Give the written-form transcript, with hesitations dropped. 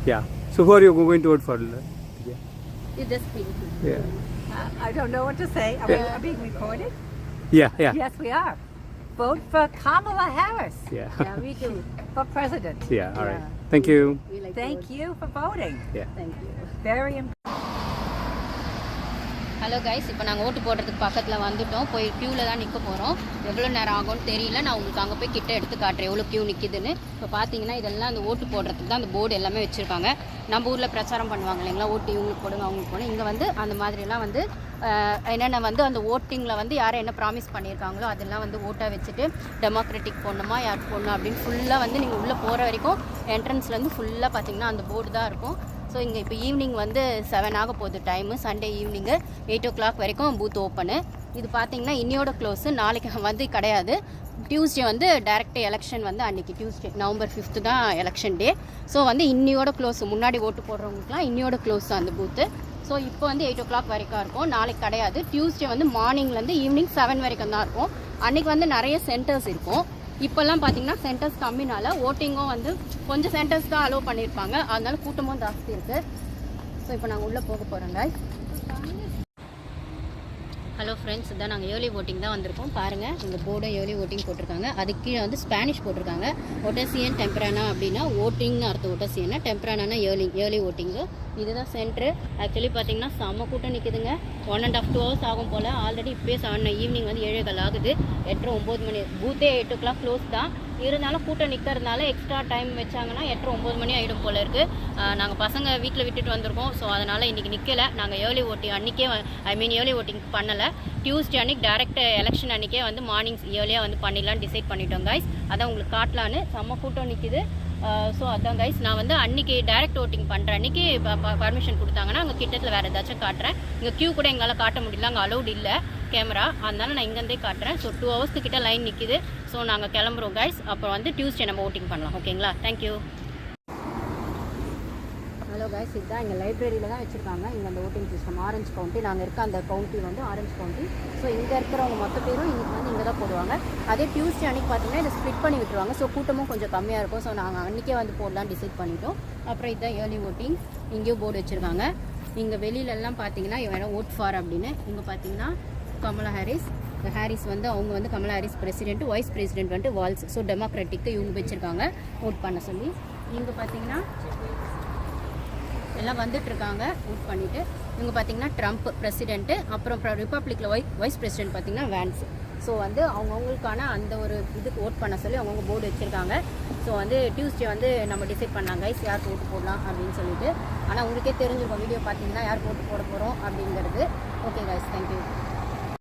Yeah. So who are you going to vote for? Yeah. You just speak. Yeah. I don't know what to say. Are we being recorded? Yeah. Yeah. Yes, we are. Vote for Kamala Harris. Yeah. Yeah, we do. For president. Yeah. All right. Yeah. Thank you. We like Thank vote. you for voting. Yeah. Thank you. Very important. Hello guys, இப்போ நாங்கள் ஓட்டு போடுறதுக்கு பக்கத்தில் வந்துவிட்டோம். போய் க்யூவில் தான் நிற்க போகிறோம். எவ்வளோ நேரம் ஆகும்னு தெரியல. நான் உங்களுக்கு அங்கே போய் கிட்ட எடுத்து காட்டுறேன் எவ்வளோ க்யூ நிற்கிதுன்னு. இப்போ பார்த்தீங்கன்னா இதெல்லாம் அந்த ஓட்டு போடுறதுக்கு தான் அந்த போர்டு எல்லாமே வச்சுருக்காங்க. நம்ம ஊரில் பிரச்சாரம் பண்ணுவாங்க இல்லைங்களா, ஓட்டு இவங்களுக்கு போடுங்க அவங்களுக்கு போடுங்க. இங்கே வந்து அந்த மாதிரிலாம் வந்து என்னென்ன வந்து அந்த ஓட்டிங்கில் வந்து யாரை என்ன ப்ராமிஸ் பண்ணியிருக்காங்களோ அதெல்லாம் வந்து ஓட்டாக வச்சுட்டு டெமோக்ராட்டிக் போடணுமா யாருக்கு போடணும் அப்படின்னு ஃபுல்லாக வந்து நீங்கள் உள்ளே போகிற வரைக்கும் என்ட்ரன்ஸ்லேருந்து ஃபுல்லாக பார்த்தீங்கன்னா அந்த போர்டு தான் இருக்கும். ஸோ இங்கே இப்போ ஈவினிங் வந்து 7 ஆக போகுது டைமு. சண்டே ஈவினிங்கு 8 o'clock வரைக்கும் பூத் ஓப்பனு. இது பார்த்தீங்கன்னா இன்னையோட க்ளோஸு. நாளைக்கு வந்து கிடையாது. டியூஸ்டே வந்து டைரக்ட் எலெக்ஷன் வந்து அன்றைக்கி டியூஸ்டே November 5th தான் எலெக்ஷன் டே. ஸோ வந்து இன்னையோட க்ளோஸு. முன்னாடி ஓட்டு போடுறவங்களுக்குலாம் இன்னையோட க்ளோஸ் அந்த பூத்து. ஸோ இப்போ வந்து 8 o'clock வரைக்கும் இருக்கும். நாளைக்கு கிடையாது. டியூஸ்டே வந்து மார்னிங்லேருந்து ஈவினிங் 7 வரைக்கும் தான் இருக்கும். அன்றைக்கி வந்து நிறைய சென்டர்ஸ் இருக்கும். இப்போல்லாம் பார்த்தீங்கன்னா சென்டர்ஸ் கம்மினால ஓட்டிங்கும் வந்து கொஞ்சம் சென்டர்ஸ் தான் அலோவ் பண்ணியிருப்பாங்க. அதனால கூட்டமும் ஜாஸ்தி இருக்குது. ஸோ இப்போ நாங்கள் உள்ளே போக போகிறோங்க. ஹலோ ஃப்ரெண்ட்ஸ், இதான் நாங்கள் ஏர்லி ஓட்டிங் தான் வந்திருக்கோம். பாருங்கள், இந்த போர்டும் ஏர்லி ஓட்டிங் போட்டிருக்காங்க. அதுக்கு கீழே வந்து ஸ்பானிஷ் போட்டிருக்காங்க. ஒட்டசியன் டெம்பரானா அப்படின்னா ஓட்டிங்னு அர்த்தம். ஒட்டசியன்னா டெம்பரானா ஏர்லி ஓட்டிங்கு. இதுதான் சென்ட்ரு. ஆக்சுவலி பார்த்தீங்கன்னா செம்ம கூட்டம் நிற்குதுங்க. 1.5 to 2 hours ஆகும் போல். ஆல்ரெடி இப்போயே 7 ஈவினிங் வந்து 7:15 ஆகுது. 8:30 9 மணி. பூத்தே 8 o'clock க்ளோஸ் தான். இருந்தாலும் கூட்டம் நிற்கிறதுனால எக்ஸ்ட்ரா டைம் வச்சாங்கன்னா 8:30 9 மணி ஆகிடும் போல் இருக்குது. நாங்கள் பசங்க வீட்டில் விட்டுட்டு வந்திருக்கோம். ஸோ அதனால் இன்றைக்கி நிற்கலை. நாங்கள் ஏர்லி ஓட்டிங் அன்றைக்கே ஏர்லி ஓட்டிங் பண்ணலை. டியூஸ்டே அன்றைக்கி டேரெக்ட் எலெக்ஷன் அன்றைக்கே வந்து மார்னிங் ஏர்லியாக வந்து பண்ணிடலான்னு டிசைட் பண்ணிட்டோம் கைஸ். அதான் உங்களுக்கு காட்டலான்னு. செம்ம கூட்டம் நிற்கிது. ஸோ அதான் கைஸ், நான் வந்து அன்றைக்கி டேரெக்ட் ஓட்டிங் பண்ணுறேன். அன்றைக்கி பர்மிஷன் கொடுத்தாங்கன்னா அங்கே கிட்டத்தில் வேறு ஏதாச்சும் காட்டுறேன். இங்கே க்யூ கூட எங்களால் காட்ட முடியல, அங்கே அலௌட் இல்லை கேமரா. அதனால நான் இங்கேருந்தே காட்டுறேன். ஸோ 2 hours கிட்ட லைன் நிற்கிது. ஸோ நாங்கள் கிளம்புறோம் கைஸ். அப்புறம் வந்து டியூஸ்டே நம்ம ஓட்டிங் பண்ணலாம். ஓகேங்களா? தேங்க்யூ. ஹலோ கைஸ், இதுதான் இங்கே லைப்ரரியில் தான் வச்சுருக்காங்க. இங்கே அந்த ஓட்டிங் சிஸ்டம் ஆரஞ்ச் கவுண்டி. நாங்கள் இருக்க அந்த கவுண்டி வந்து ஆரஞ்ச் கவுண்டி. ஸோ இங்கே இருக்கிறவங்க மொத்த பேரும் இன்றைக்கி வந்து இங்கே தான் போடுவாங்க. அதே டியூஸ்டே அன்றைக்கி பார்த்தீங்கன்னா இதை ஸ்ப்ளிட் பண்ணி விட்டுருவாங்க. ஸோ கூட்டமும் கொஞ்சம் கம்மியாக இருக்கும். ஸோ நாங்கள் அன்றைக்கே வந்து போடலாம் டிசைட் பண்ணிட்டோம். அப்புறம் இதுதான் ஏர்லி ஓட்டிங். இங்கேயும் போர்டு வச்சுருக்காங்க. இங்கே வெளியிலலாம் பார்த்தீங்கன்னா வேணும் ஓட் ஃபார் அப்படின்னு. இங்கே பார்த்தீங்கன்னா கமலா ஹாரிஸ் வந்து அவங்க வந்து Kamala Harris president, vice president வந்துட்டு வால்ஸ். ஸோ டெமோக்ராட்டிக்கு இவங்க வச்சுருக்காங்க ஓட் பண்ண சொல்லி. இங்கே பார்த்தீங்கன்னா எல்லாம் வந்துட்டுருக்காங்க ஓட் பண்ணிவிட்டு. இவங்க பார்த்தீங்கன்னா ட்ரம்ப் பிரசிடென்ட்டு. அப்புறம் ரிப்பப்ளிக்கில் வைஸ் பிரசிடென்ட் பார்த்தீங்கன்னா வேன்ஸ். ஸோ வந்து அவங்கவுங்களுக்கான அந்த ஒரு இதுக்கு ஓட் பண்ண சொல்லி அவங்கவுங்க போர்டு வச்சுருக்காங்க. ஸோ வந்து டியூஸ்டே வந்து நம்ம டிசைட் பண்ணாங்க கைஸ் யாருக்கு ஓட்டு போடலாம் அப்படின்னு சொல்லிட்டு. ஆனால் உங்களுக்கே தெரிஞ்சிருக்கும் வீடியோ பார்த்தீங்கன்னா யாருக்கு ஓட்டு போட போகிறோம் அப்படிங்கிறது. Okay guys, thank you.